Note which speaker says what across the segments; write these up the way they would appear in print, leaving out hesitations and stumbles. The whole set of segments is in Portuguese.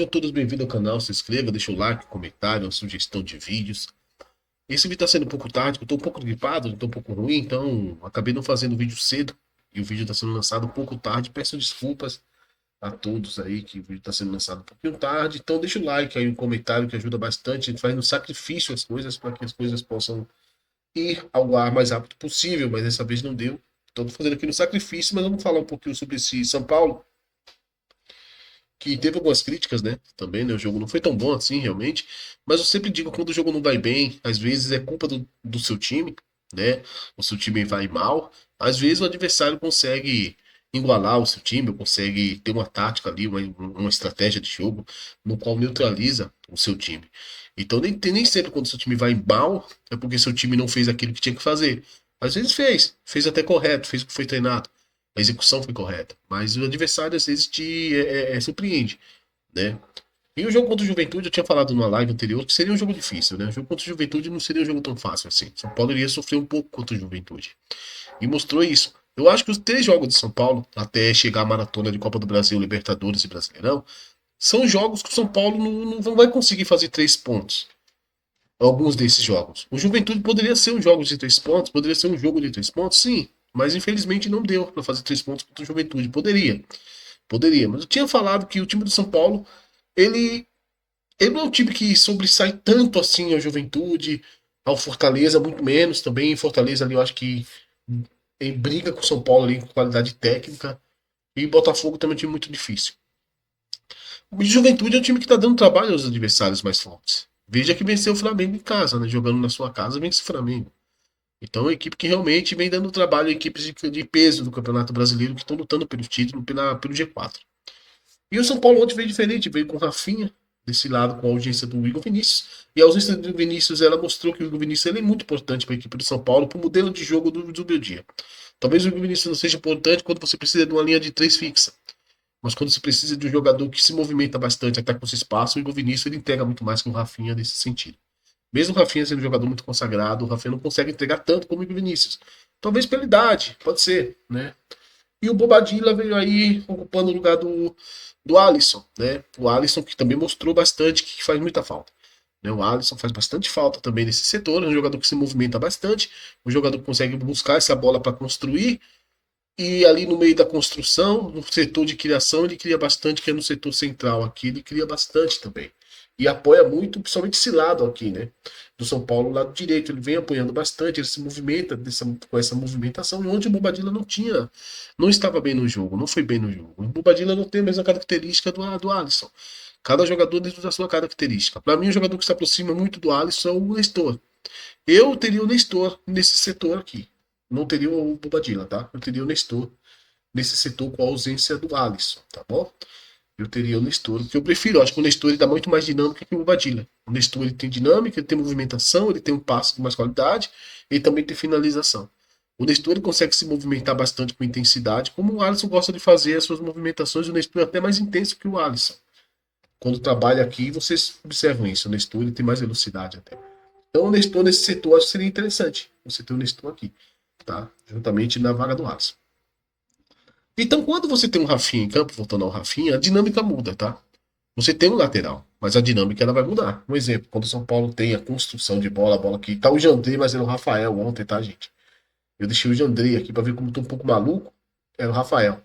Speaker 1: Sejam todos bem-vindos ao canal, se inscreva, deixa o like, comentário, uma sugestão de vídeos. Esse vídeo está sendo um pouco tarde, porque eu estou um pouco gripado, estou um pouco ruim, então acabei não fazendo o vídeo cedo. E o vídeo está sendo lançado um pouco tarde. Peço desculpas a todos aí que o vídeo está sendo lançado um pouquinho tarde. Então deixa o like aí, um comentário que ajuda bastante. A gente faz no sacrifício as coisas para que as coisas possam ir ao ar mais rápido possível, mas dessa vez não deu. Então estou fazendo aqui no sacrifício, mas vamos falar um pouquinho sobre esse São Paulo que teve algumas críticas, né? Também, né? O jogo não foi tão bom assim, realmente. Mas eu sempre digo, quando o jogo não vai bem, às vezes é culpa do seu time, né? O seu time vai mal. Às vezes o adversário consegue igualar o seu time, ou consegue ter uma tática ali, uma estratégia de jogo, no qual neutraliza o seu time. Então, nem sempre quando o seu time vai mal, é porque seu time não fez aquilo que tinha que fazer. Às vezes fez até correto, fez o que foi treinado. A execução foi correta, mas o adversário às vezes te surpreende, né? E o jogo contra o Juventude, eu tinha falado numa live anterior que seria um jogo difícil, né? O jogo contra o Juventude não seria um jogo tão fácil assim. São Paulo iria sofrer um pouco contra o Juventude. E mostrou isso. Eu acho que os três jogos de São Paulo, até chegar à maratona de Copa do Brasil, Libertadores e Brasileirão, são jogos que o São Paulo não vai conseguir fazer 3 pontos. Alguns desses jogos. O Juventude poderia ser um jogo de 3 pontos, poderia ser um jogo de 3 pontos, sim. Mas infelizmente não deu para fazer 3 pontos contra o Juventude. Poderia. Mas eu tinha falado que o time do São Paulo, ele, ele não é um time que sobressai tanto assim ao Juventude, ao Fortaleza, muito menos também. Fortaleza ali eu acho que em briga com o São Paulo ali com qualidade técnica. E Botafogo também é um time muito difícil. O Juventude é um time que está dando trabalho aos adversários mais fortes. Veja que venceu o Flamengo em casa, né? Jogando na sua casa, vence o Flamengo. Então, é uma equipe que realmente vem dando trabalho a equipes de peso do Campeonato Brasileiro que estão lutando pelo título, pelo G4. E o São Paulo ontem veio diferente, veio com o Rafinha, desse lado, com a audiência do Igor Vinícius. E a ausência do Vinícius, ela mostrou que o Igor Vinícius ele é muito importante para a equipe do São Paulo, para o modelo de jogo do meu dia. Talvez o Igor Vinícius não seja importante quando você precisa de uma linha de três fixa. Mas quando você precisa de um jogador que se movimenta bastante, até com esse espaço, o Igor Vinícius ele entrega muito mais que o Rafinha nesse sentido. Mesmo o Rafinha sendo um jogador muito consagrado, o Rafinha não consegue entregar tanto como o Igor Vinícius. Talvez pela idade, pode ser, né? E o Bobadilla veio aí ocupando o lugar do Alisson, né? O Alisson que também mostrou bastante que faz muita falta. Né? O Alisson faz bastante falta também nesse setor, é um jogador que se movimenta bastante, um jogador que consegue buscar essa bola para construir, e ali no meio da construção, no setor de criação, ele cria bastante, que é no setor central aqui, ele cria bastante também. E apoia muito, principalmente esse lado aqui, né? Do São Paulo, o lado direito. Ele vem apoiando bastante, ele se movimenta com essa movimentação, e onde o Bobadilla não estava bem no jogo, não foi bem no jogo. O Bobadilla não tem a mesma característica do Alisson. Cada jogador dentro da sua característica. Para mim, o jogador que se aproxima muito do Alisson é o Nestor. Eu teria o Nestor nesse setor aqui. Não teria o Bobadilla, tá? Eu teria o Nestor nesse setor com a ausência do Alisson, tá bom? Eu teria o Nestor, que eu prefiro. Eu acho que o Nestor ele dá muito mais dinâmica que o Bobadilla. O Nestor ele tem dinâmica, ele tem movimentação, ele tem um passe com mais qualidade, ele também tem finalização. O Nestor ele consegue se movimentar bastante com intensidade, como o Alisson gosta de fazer as suas movimentações. O Nestor é até mais intenso que o Alisson. Quando trabalha aqui, vocês observam isso. O Nestor ele tem mais velocidade até. Então, o Nestor nesse setor acho que seria interessante. Você ter o Nestor aqui, tá? Juntamente na vaga do Alisson. Então, quando você tem um Rafinha em campo, voltando ao Rafinha, a dinâmica muda, tá? Você tem um lateral, mas a dinâmica ela vai mudar. Um exemplo, quando o São Paulo tem a construção de bola, a bola aqui, tá o Jandrei, mas era o Rafael ontem, tá, gente? Eu deixei o Jandrei aqui pra ver como tô um pouco maluco. Era o Rafael.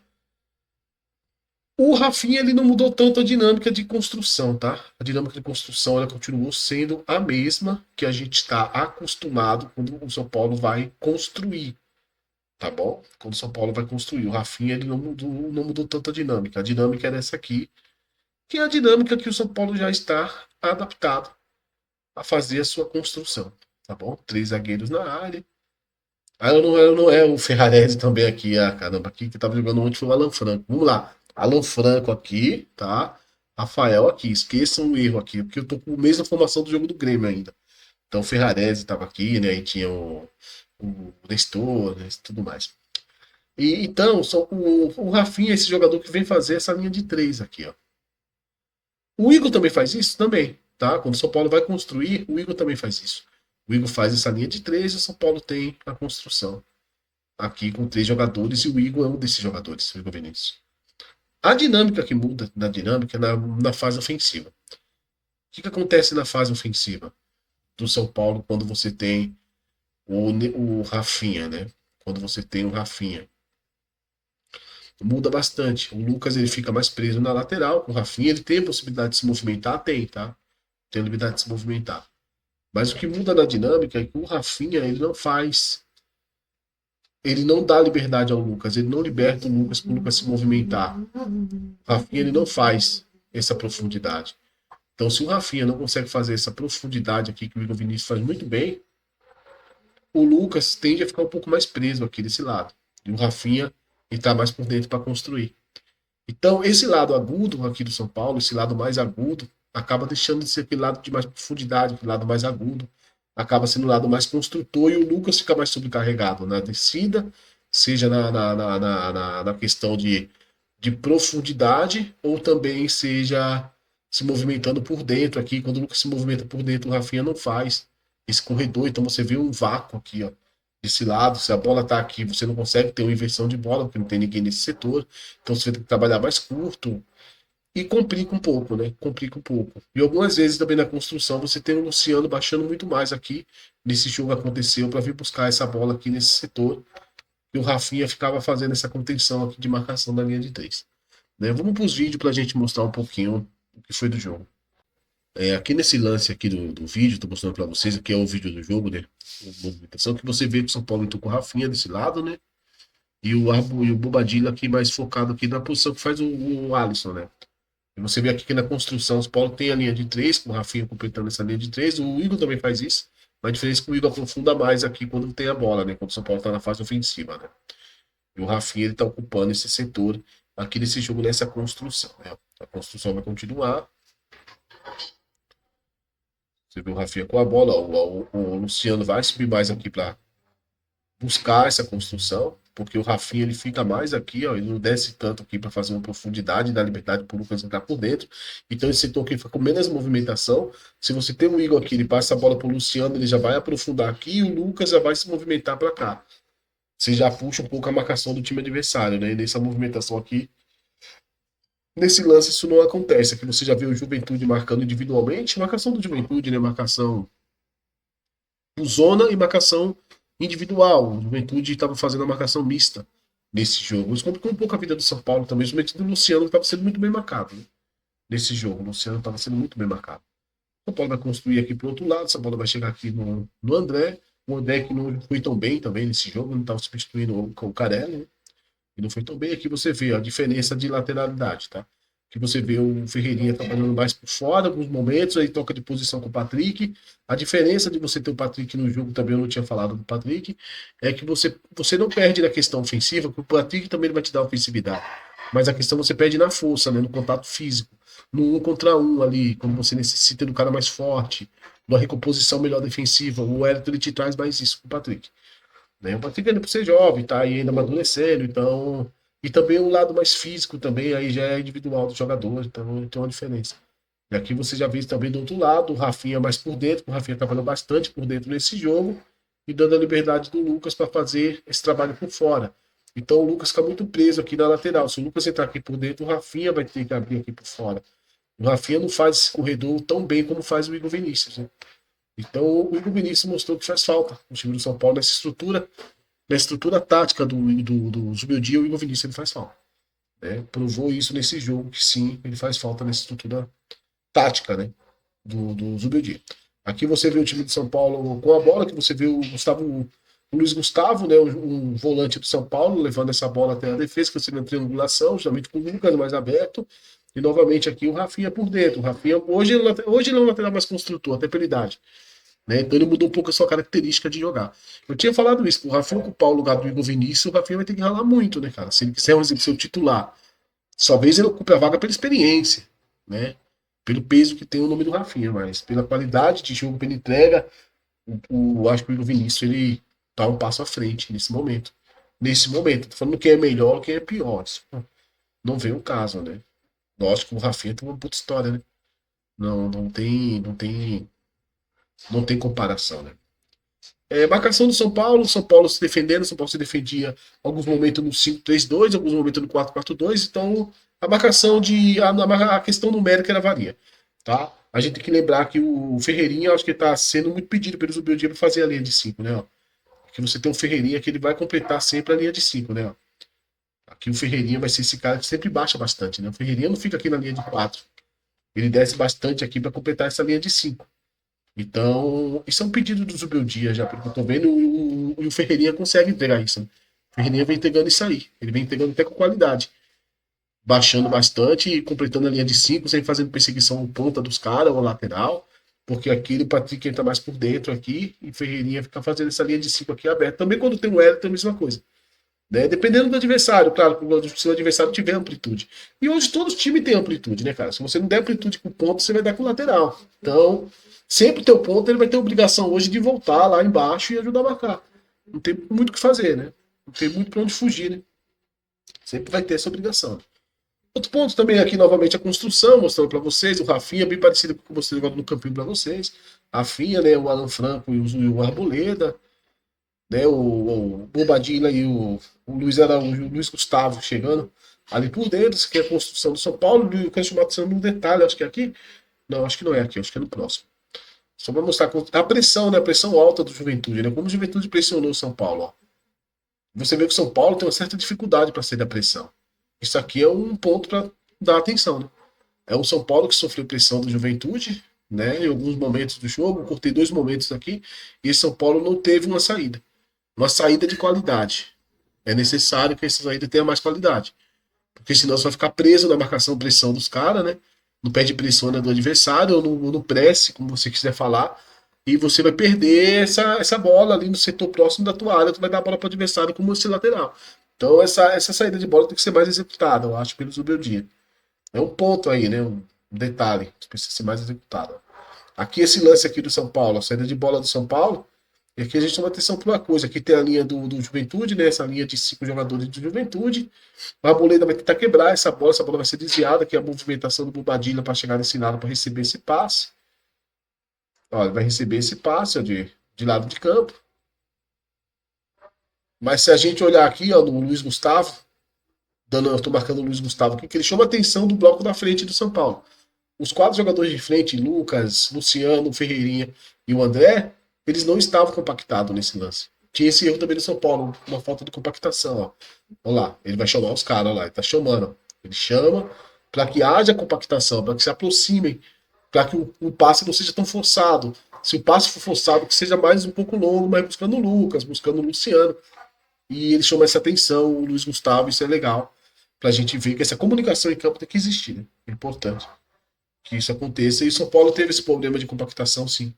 Speaker 1: O Rafinha ele não mudou tanto a dinâmica de construção, tá? A dinâmica de construção ela continuou sendo a mesma que a gente está acostumado quando o São Paulo vai construir, tá bom? Quando o São Paulo vai construir. O Rafinha ele não mudou tanto a dinâmica. A dinâmica era essa aqui, que é a dinâmica que o São Paulo já está adaptado a fazer a sua construção, tá bom? Três zagueiros na área. Ah, eu não é o Ferrarese também aqui, ah, caramba, aqui que tava jogando ontem foi o Alan Franco. Vamos lá. Alan Franco aqui, tá? Rafael aqui. Esqueçam o erro aqui, porque eu tô com a mesma formação do jogo do Grêmio ainda. Então o Ferrarese tava aqui, né? E tinha o Nestor, né, e tudo mais. E então, o Rafinha é esse jogador que vem fazer essa linha de três aqui, ó. O Igor também faz isso? Também, tá? Quando o São Paulo vai construir, o Igor também faz isso. O Igor faz essa linha de três e o São Paulo tem a construção aqui com três jogadores e o Igor é um desses jogadores, o Igor Vinícius. A dinâmica que muda da dinâmica é na fase ofensiva. O que acontece na fase ofensiva do São Paulo quando você tem o Rafinha, né? Quando você tem o Rafinha. Muda bastante. O Lucas ele fica mais preso na lateral. O Rafinha ele tem a possibilidade de se movimentar? Tem, tá? Tem a liberdade de se movimentar. Mas o que muda na dinâmica é que o Rafinha ele não faz. Ele não dá liberdade ao Lucas. Ele não liberta o Lucas para o Lucas se movimentar. O Rafinha ele não faz essa profundidade. Então, se o Rafinha não consegue fazer essa profundidade aqui que o Igor Vinícius faz muito bem, o Lucas tende a ficar um pouco mais preso aqui desse lado. E o Rafinha está mais por dentro para construir. Então, esse lado agudo aqui do São Paulo, esse lado mais agudo, acaba deixando de ser aquele lado de mais profundidade, aquele lado mais agudo, acaba sendo o lado mais construtor e o Lucas fica mais sobrecarregado na descida, seja na questão de profundidade, ou também seja se movimentando por dentro aqui. Quando o Lucas se movimenta por dentro, o Rafinha não faz esse corredor, então você vê um vácuo aqui, ó, desse lado. Se a bola está aqui, você não consegue ter uma inversão de bola, porque não tem ninguém nesse setor. Então você vai ter que trabalhar mais curto e complica um pouco, né? Complica um pouco. E algumas vezes também na construção você tem o Luciano baixando muito mais aqui. Nesse jogo aconteceu para vir buscar essa bola aqui nesse setor. E o Rafinha ficava fazendo essa contenção aqui de marcação da linha de três. Né? Vamos para os vídeos para a gente mostrar um pouquinho o que foi do jogo. Aqui nesse lance aqui do vídeo, estou mostrando para vocês, aqui é o vídeo do jogo, né? A movimentação que você vê que o São Paulo entrou com o Rafinha desse lado, né? E o Bobadilla aqui mais focado aqui na posição que faz o Alisson, né? E você vê aqui que na construção o São Paulo tem a linha de três, com o Rafinha completando essa linha de três. O Igor também faz isso. Mas a diferença é que o Igor aprofunda mais aqui quando tem a bola, né? Quando o São Paulo está na fase ofensiva, né? E o Rafinha ele está ocupando esse setor aqui nesse jogo, nessa construção, né? A construção vai continuar. Você vê o Rafinha com a bola, o Luciano vai subir mais aqui para buscar essa construção, porque o Rafinha ele fica mais aqui, ó, ele não desce tanto aqui para fazer uma profundidade, dar liberdade para o Lucas entrar por dentro. Então esse setor aqui fica com menos movimentação. Se você tem o Igor aqui, ele passa a bola para o Luciano, ele já vai aprofundar aqui e o Lucas já vai se movimentar para cá. Você já puxa um pouco a marcação do time adversário, né? E nessa movimentação aqui, nesse lance isso não acontece. Aqui você já vê o Juventude marcando individualmente, marcação do Juventude, né? Marcação por zona e marcação individual. O Juventude estava fazendo a marcação mista nesse jogo. Isso complicou um pouco a vida do São Paulo também, principalmente do Luciano, que estava sendo muito bem marcado, né? Nesse jogo. O Luciano estava sendo muito bem marcado. O São Paulo vai construir aqui para o outro lado, o São Paulo vai chegar aqui no André. O André que não foi tão bem também nesse jogo, não estava substituindo o Carelli, né? E não foi tão bem. Aqui você vê a diferença de lateralidade, tá? Que você vê o Ferreirinha trabalhando mais por fora, alguns momentos, aí troca de posição com o Patrick. A diferença de você ter o Patrick no jogo, também eu não tinha falado do Patrick, é que você não perde na questão ofensiva, porque o Patrick também vai te dar ofensividade. Mas a questão você perde na força, né? No contato físico. No 1 contra 1 ali, quando você necessita do cara mais forte, uma recomposição melhor defensiva. O Wellington ele te traz mais isso com o Patrick. Né? O Patrick ainda por ser jovem, tá aí ainda amadurecendo, então. E também o lado mais físico também, aí já é individual do jogador, então tem uma diferença. E aqui você já vê também do outro lado, o Rafinha mais por dentro, o Rafinha trabalhando bastante por dentro nesse jogo, e dando a liberdade do Lucas para fazer esse trabalho por fora. Então o Lucas fica muito preso aqui na lateral. Se o Lucas entrar aqui por dentro, o Rafinha vai ter que abrir aqui por fora. O Rafinha não faz esse corredor tão bem como faz o Igor Vinícius, né? Então o Igor Vinícius mostrou que faz falta no time do São Paulo nessa estrutura, na estrutura tática do Zubeldia, o Igor Vinícius ele faz falta. Né? Provou isso nesse jogo, que sim, ele faz falta nessa estrutura tática, né? Do Zubeldia. Aqui você vê o time de São Paulo com a bola, que você vê o Luiz Gustavo, né? Um volante do São Paulo, levando essa bola até a defesa, que você na triangulação, justamente com o Lucas mais aberto. E novamente aqui o Rafinha por dentro. O Rafinha, hoje ele é um lateral mais construtor, até pela idade. Né? Então ele mudou um pouco a sua característica de jogar. Eu tinha falado isso, o Rafinha ocupar o lugar do Igor Vinícius, o Rafinha vai ter que ralar muito, né, cara? Se ele quiser, por exemplo, ser o titular, talvez ele ocupe a vaga pela experiência, né? Pelo peso que tem o nome do Rafinha, mas pela qualidade de jogo, pela entrega, acho que o Igor Vinícius ele tá um passo à frente nesse momento. Nesse momento, tô falando quem é melhor, quem é pior. Isso não vem o caso, né? Lógico que o Rafinha tem uma puta história, né? Não tem comparação, né? Marcação do São Paulo se defendendo, São Paulo se defendia alguns momentos no 5-3-2, alguns momentos no 4-4-2, então A marcação de. A questão numérica ela varia. Tá? A gente tem que lembrar que o Ferreirinha, eu acho que está sendo muito pedido pelos Zubeldia para fazer a linha de 5, né? Ó. Aqui você tem um Ferreirinha que ele vai completar sempre a linha de 5, né? Ó. Aqui o Ferreirinha vai ser esse cara que sempre baixa bastante, né? O Ferreirinha não fica aqui na linha de 4. Ele desce bastante aqui para completar essa linha de 5. Então, isso é um pedido do Zubeldia, já pelo que eu tô vendo, e o Ferreirinha consegue entregar isso. Né? O Ferreirinha vem entregando isso aí. Ele vem entregando até com qualidade. Baixando bastante e completando a linha de 5, sem fazendo perseguição ponta dos caras ou lateral. Porque aqui o Patrick entra mais por dentro aqui e o Ferreirinha fica fazendo essa linha de 5 aqui aberta. Também quando tem o Wellington é a mesma coisa. Né? Dependendo do adversário, claro, se o adversário tiver amplitude. E hoje todos os times têm amplitude, né, cara? Se você não der amplitude com ponto, você vai dar com lateral. Então, sempre teu ponto, ele vai ter obrigação hoje de voltar lá embaixo e ajudar a marcar. Não tem muito o que fazer, né? Não tem muito para onde fugir, né? Sempre vai ter essa obrigação. Outro ponto também aqui, novamente, a construção, mostrando para vocês. O Rafinha, bem parecido com o que eu mostrei agora no campinho para vocês. Rafinha, né? O Alan Franco e o Arboleda. Né, o Bobadilla e o Luiz Araújo, o Luiz Gustavo chegando ali por dentro, isso aqui é a construção do São Paulo, eu quero chamar atenção num detalhe, acho que é aqui, não, acho que não é aqui, acho que é no próximo. Só para mostrar a pressão, né, a pressão alta do Juventude, né, como o Juventude pressionou o São Paulo, ó. Você vê que o São Paulo tem uma certa dificuldade para sair da pressão. Isso aqui é um ponto para dar atenção, né? É o São Paulo que sofreu pressão do Juventude, né, em alguns momentos do jogo, eu cortei 2 momentos aqui, e o São Paulo não teve uma saída de qualidade. É necessário que essa saída tenha mais qualidade. Porque senão você vai ficar preso na marcação pressão dos caras, né? No pé de pressão, né, do adversário, ou no press, como você quiser falar. E você vai perder essa bola ali no setor próximo da tua área. Tu vai dar a bola para o adversário como esse lateral. Então essa saída de bola tem que ser mais executada, eu acho, pelo Zubeldia. É um ponto aí, né? Um detalhe. Precisa ser mais executada. Aqui esse lance aqui do São Paulo, a saída de bola do São Paulo. E aqui a gente chama atenção para uma coisa. Aqui tem a linha do Juventude, né? Essa linha de 5 jogadores do Juventude. A Arboleda vai tentar quebrar essa bola vai ser desviada, que é a movimentação do Bobadilla para chegar nesse lado para receber esse passe. Ó, ele vai receber esse passe ó, de lado de campo. Mas se a gente olhar aqui, ó, no Luiz Gustavo, eu tô marcando o Luiz Gustavo aqui, que ele chama a atenção do bloco da frente do São Paulo. Os 4 jogadores de frente, Lucas, Luciano, Ferreirinha e o André, eles não estavam compactados nesse lance. Tinha esse erro também do São Paulo, uma falta de compactação. Ó. Olha lá, ele vai chamar os caras, lá, ele tá chamando. Ó. Ele chama para que haja compactação, para que se aproximem, para que o passe não seja tão forçado. Se o passe for forçado, que seja mais um pouco longo, mas buscando o Lucas, buscando o Luciano. E ele chama essa atenção, o Luiz Gustavo, isso é legal, para a gente ver que essa comunicação em campo tem que existir, né? É importante que isso aconteça. E o São Paulo teve esse problema de compactação, sim,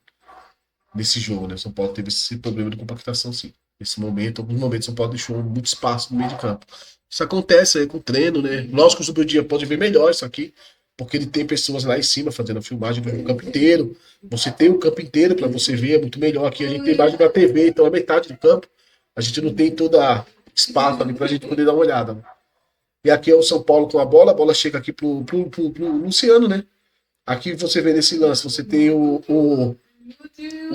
Speaker 1: nesse jogo, né? O São Paulo teve esse problema de compactação, sim. Nesse momento, alguns momentos, o São Paulo deixou muito espaço no meio de campo. Isso acontece aí com o treino, né? Lógico que o Zubeldia pode ver melhor isso aqui, porque ele tem pessoas lá em cima fazendo a filmagem do campo inteiro. Você tem o campo inteiro para você ver, é muito melhor. Aqui a gente tem imagem da TV, então é metade do campo. A gente não tem toda espaço ali para a gente poder dar uma olhada. Né? E aqui é o São Paulo com a bola chega aqui pro Luciano, né? Aqui você vê nesse lance, você tem o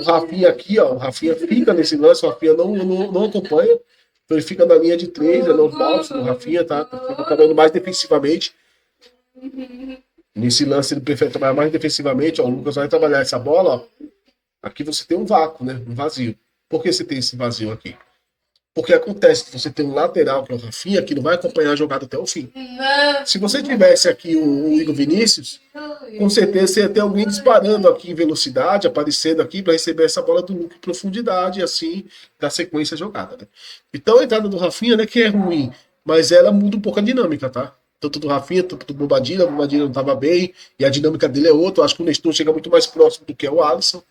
Speaker 1: Rafinha aqui, ó. O Rafinha fica nesse lance, o Rafinha não acompanha. Então ele fica na linha de 3, é normal. O Rafinha tá trabalhando mais defensivamente. Nesse lance ele prefere trabalhar mais defensivamente. Ó, o Lucas vai trabalhar essa bola. Ó. Aqui você tem um vácuo, né? Um vazio. Por que você tem esse vazio aqui? Porque acontece que você tem um lateral, que é o Rafinha, que não vai acompanhar a jogada até o fim. Se você tivesse aqui o Igor Vinícius, com certeza você ia ter alguém disparando aqui em velocidade, aparecendo aqui para receber essa bola do Luke em profundidade e assim dar sequência à jogada. Né? Então a entrada do Rafinha não é que é ruim, mas ela muda um pouco a dinâmica, tá? Tanto do Rafinha, tanto do Bobadilla, o Bobadilla não estava bem e a dinâmica dele é outra. Eu acho que o Nestor chega muito mais próximo do que é o Alisson.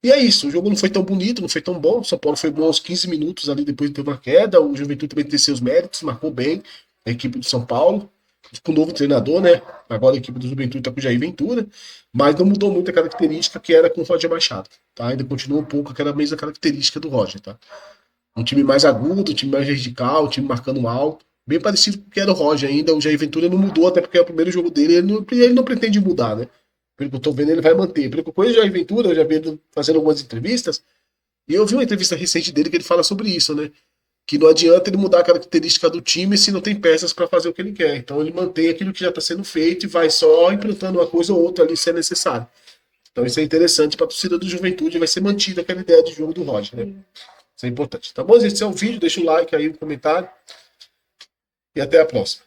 Speaker 1: E é isso, o jogo não foi tão bonito, não foi tão bom. O São Paulo foi bom aos 15 minutos ali depois de ter uma queda. O Juventude também teve seus méritos, marcou bem a equipe do São Paulo, com o novo treinador, né? Agora a equipe do Juventude está com o Jair Ventura, mas não mudou muito a característica que era com o Roger Machado, tá? Ainda continua um pouco aquela mesma característica do Roger, tá? Um time mais agudo, um time mais vertical, um time marcando alto, bem parecido com o que era o Roger ainda. O Jair Ventura não mudou, até porque é o primeiro jogo dele, ele não pretende mudar, né? Pelo que eu tô vendo, ele vai manter. Pelo que eu conheço o Jair Ventura, eu já vi ele fazendo algumas entrevistas, e eu vi uma entrevista recente dele que ele fala sobre isso, né? que não adianta ele mudar a característica do time se não tem peças para fazer o que ele quer. Então ele mantém aquilo que já está sendo feito e vai só implantando uma coisa ou outra ali se é necessário. Então isso é interessante para a torcida do Juventude, vai ser mantida aquela ideia de jogo do Roger, né? Isso é importante. Tá bom, gente? Esse é o vídeo, deixa o like aí, o comentário. E até a próxima.